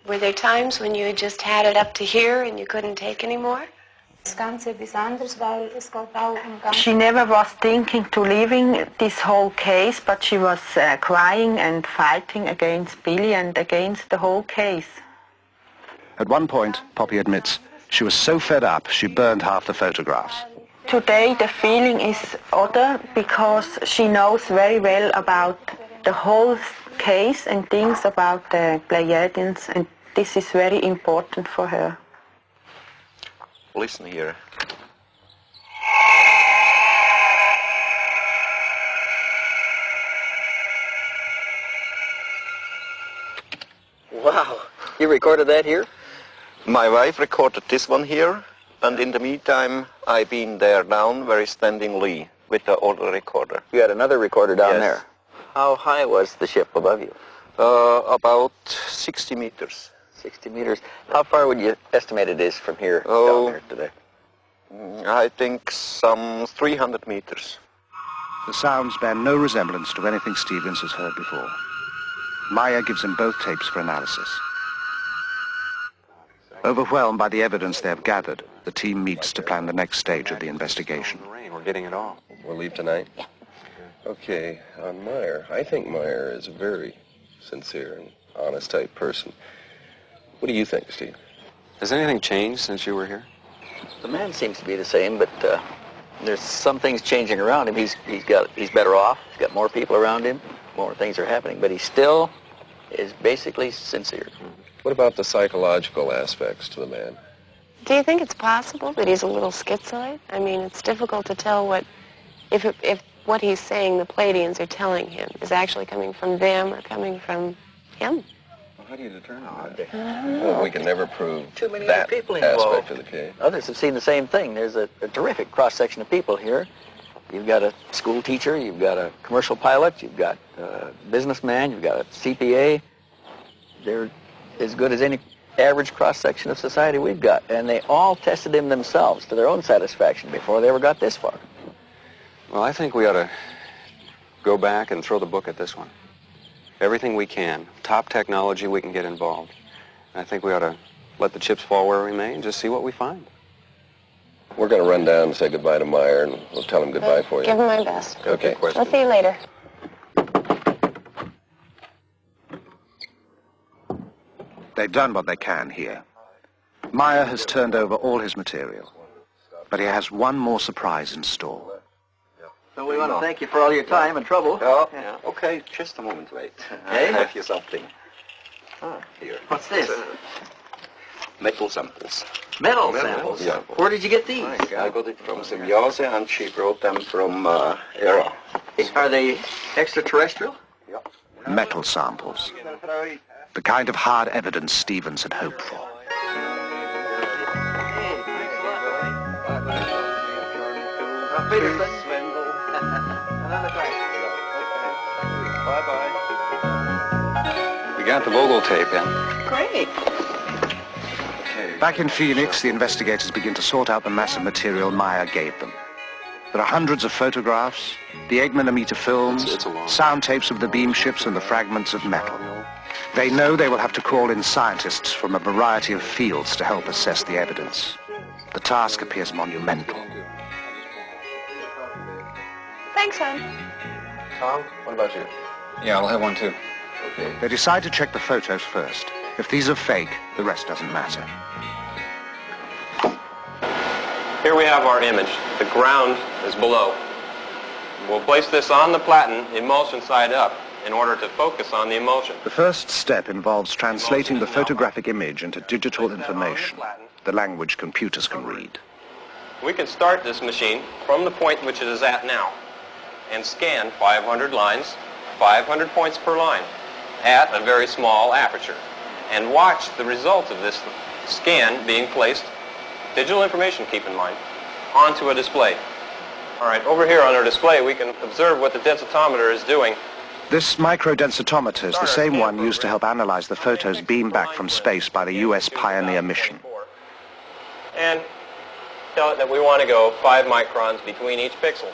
Were there times when you just had it up to here and you couldn't take any more? She never was thinking to leaving this whole case, but she was crying and fighting against Billy and against the whole case. At one point, Poppy admits, she was so fed up she burned half the photographs. Today the feeling is other because she knows very well about the whole case and things about the Pleiadians, and this is very important for her. Listen here. Wow, you recorded that here? My wife recorded this one here, and in the meantime, I've been there down very standingly with the other recorder. You had another recorder down Yes. there. How high was the ship above you? About 60 meters. 60 meters. How far would you estimate it is from here Oh. down there today? I think some 300 meters. The sounds bear no resemblance to anything Stevens has heard before. Meier gives him both tapes for analysis. Overwhelmed by the evidence they have gathered, the team meets to plan the next stage of the investigation. We're getting it all. We'll leave tonight? Yeah. Okay, on Meier. I think Meier is a very sincere and honest type person. What do you think, Steve? Has anything changed since you were here? The man seems to be the same, but there's some things changing around him. He's better off. He's got more people around him. More things are happening, but he still is basically sincere. What about the psychological aspects to the man? Do you think it's possible that he's a little schizoid? I mean, it's difficult to tell if what he's saying the Pleiadians are telling him is actually coming from them or coming from him. Well, how do you determine that? Well, we can never prove Too many that other people aspect involved. of the case. Others have seen the same thing. There's a terrific cross-section of people here. You've got a school teacher, you've got a commercial pilot, you've got a businessman, you've got a CPA. They're as good as any average cross-section of society we've got. And they all tested him themselves to their own satisfaction before they ever got this far. Well, I think we ought to go back and throw the book at this one. Everything we can, top technology we can get involved. And I think we ought to let the chips fall where we may and just see what we find. We're going to run down and say goodbye to Meier, and we'll tell him goodbye for you. Give him my best. Okay. I'll see you later. They've done what they can here. Meier has turned over all his material, but he has one more surprise in store. So we want to thank you for all your time and trouble. Oh, yeah. Okay, just a moment, wait. Hey? I have here something. Here. What's this? Metal samples. Metal samples? Yeah. Where did you get these? I got it from Symbiose, and she brought them from Era. Are they extraterrestrial? Yeah. Metal samples. The kind of hard evidence Stevens had hoped for. We got the Vogel tape in. Great. Back in Phoenix, the investigators begin to sort out the massive material Meier gave them. There are hundreds of photographs, the 8mm films, sound tapes of the beam ships and the fragments of metal. They know they will have to call in scientists from a variety of fields to help assess the evidence. The task appears monumental. Thanks, hon. Tom, what about you? Yeah, I'll have one too. Okay. They decide to check the photos first. If these are fake, the rest doesn't matter. Here we have our image. The ground is below. We'll place this on the platen, emulsion side up, in order to focus on the emulsion. The first step involves translating the photographic image into digital information, the language computers can read. We can start this machine from the point which it is at now and scan 500 lines, 500 points per line, at a very small aperture, and watch the result of this scan being placed, digital information, keep in mind, onto a display. All right, over here on our display, we can observe what the densitometer is doing. This microdensitometer is the same one used to help analyze the photos beamed back from space by the U.S. Pioneer mission. And tell it that we want to go 5 microns between each pixel.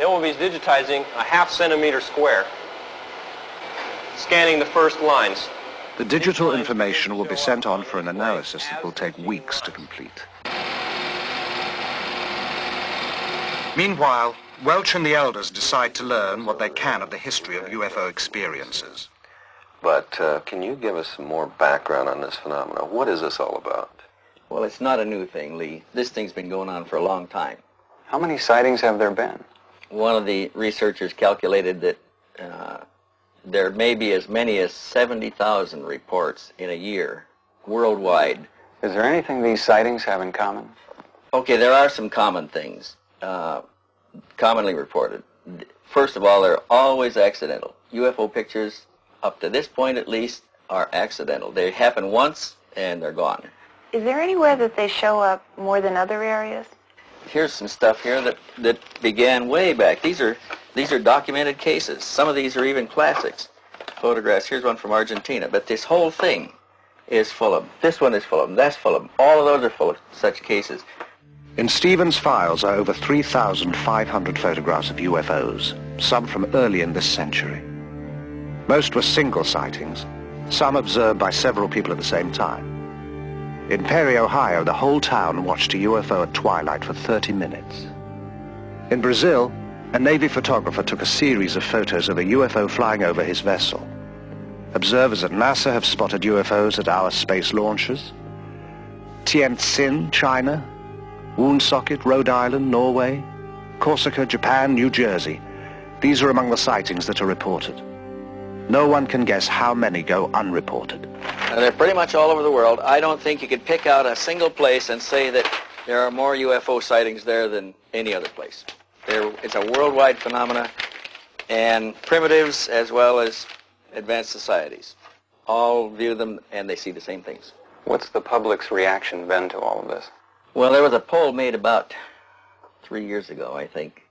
It will be digitizing a 0.5 centimeter square, scanning the first lines. The digital information will be sent on for an analysis that will take weeks to complete. Meanwhile, Welch and the elders decide to learn what they can of the history of UFO experiences. But can you give us some more background on this phenomenon? What is this all about? Well, it's not a new thing, Lee. This thing's been going on for a long time. How many sightings have there been? One of the researchers calculated that there may be as many as 70,000 reports in a year worldwide. Is there anything these sightings have in common? Okay, there are some common things commonly reported. First of all, they're always accidental. UFO pictures, up to this point at least, are accidental. They happen once and they're gone. Is there anywhere that they show up more than other areas? Here's some stuff here that began way back. These are documented cases. Some of these are even classics. Photographs. Here's one from Argentina. But this whole thing is full of them. This one is full of them. That's full of them. All of those are full of such cases. In Stevens' files are over 3,500 photographs of UFOs, some from early in this century. Most were single sightings, some observed by several people at the same time. In Perry, Ohio, the whole town watched a UFO at twilight for 30 minutes. In Brazil, a Navy photographer took a series of photos of a UFO flying over his vessel. Observers at NASA have spotted UFOs at our space launches. Tientsin, China, Woonsocket, Rhode Island, Norway, Corsica, Japan, New Jersey. These are among the sightings that are reported. No one can guess how many go unreported. They're pretty much all over the world. I don't think you could pick out a single place and say that there are more UFO sightings there than any other place. It's a worldwide phenomena, and primitives as well as advanced societies all view them and they see the same things. What's the public's reaction been to all of this? Well, there was a poll made about 3 years ago, I think,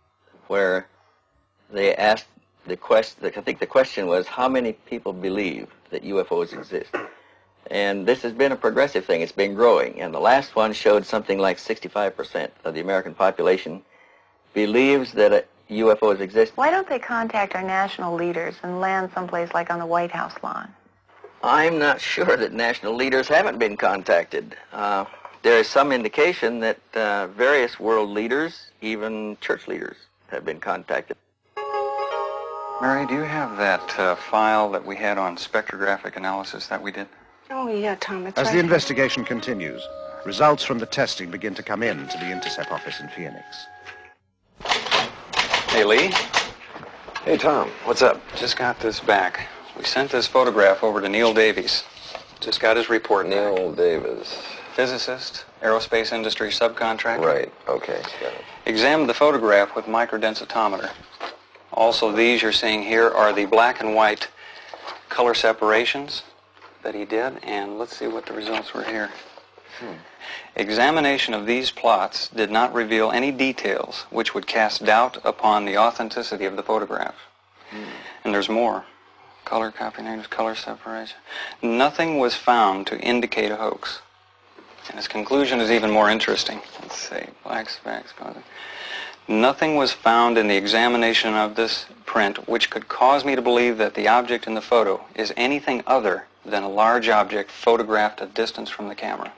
where they asked the question, I think the question was, how many people believe that UFOs exist? And this has been a progressive thing. It's been growing. And the last one showed something like 65% of the American population believes that UFOs exist. Why don't they contact our national leaders and land someplace like on the White House lawn? I'm not sure that national leaders haven't been contacted. There is some indication that various world leaders, even church leaders, have been contacted. Mary, do you have that file that we had on spectrographic analysis that we did? Oh, yeah, Tom, it's As right. the investigation continues, results from the testing begin to come in to the Intercept office in Phoenix. Hey, Lee. Hey, Tom, what's up? Just got this back. We sent this photograph over to Neil Davies. Just got his report back. Neil Davis. Physicist, aerospace industry subcontractor. Right, okay, got it. Examined the photograph with microdensitometer. Also, these you're seeing here are the black and white color separations that he did, and let's see what the results were here. Examination of these plots did not reveal any details which would cast doubt upon the authenticity of the photograph. And there's more. Color copy names, color separation. Nothing was found to indicate a hoax. And his conclusion is even more interesting. Let's see, black specks. Nothing was found in the examination of this print which could cause me to believe that the object in the photo is anything other than a large object photographed at distance from the camera.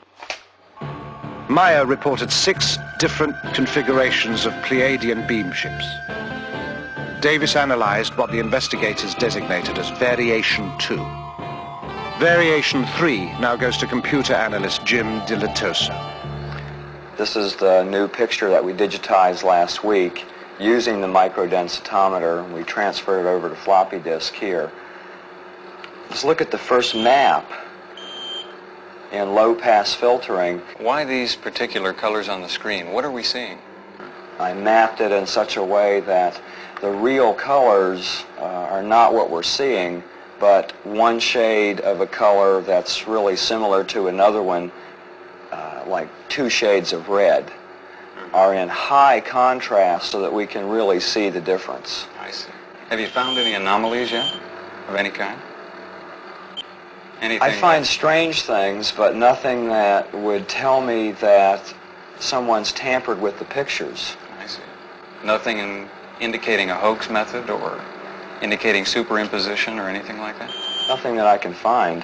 Meier reported 6 different configurations of Pleiadian beam ships. Davis analyzed what the investigators designated as Variation 2. Variation 3 now goes to computer analyst Jim DiLatoso. This is the new picture that we digitized last week using the microdensitometer. We transferred it over to floppy disk here. Let's look at the first map in low-pass filtering. Why these particular colors on the screen? What are we seeing? I mapped it in such a way that the real colors are not what we're seeing, but one shade of a color that's really similar to another one, like 2 shades of red, are in high contrast so that we can really see the difference. I see. Have you found any anomalies yet, of any kind? Anything I find strange things, but nothing that would tell me that someone's tampered with the pictures. I see. Nothing indicating a hoax method or indicating superimposition or anything like that? Nothing that I can find.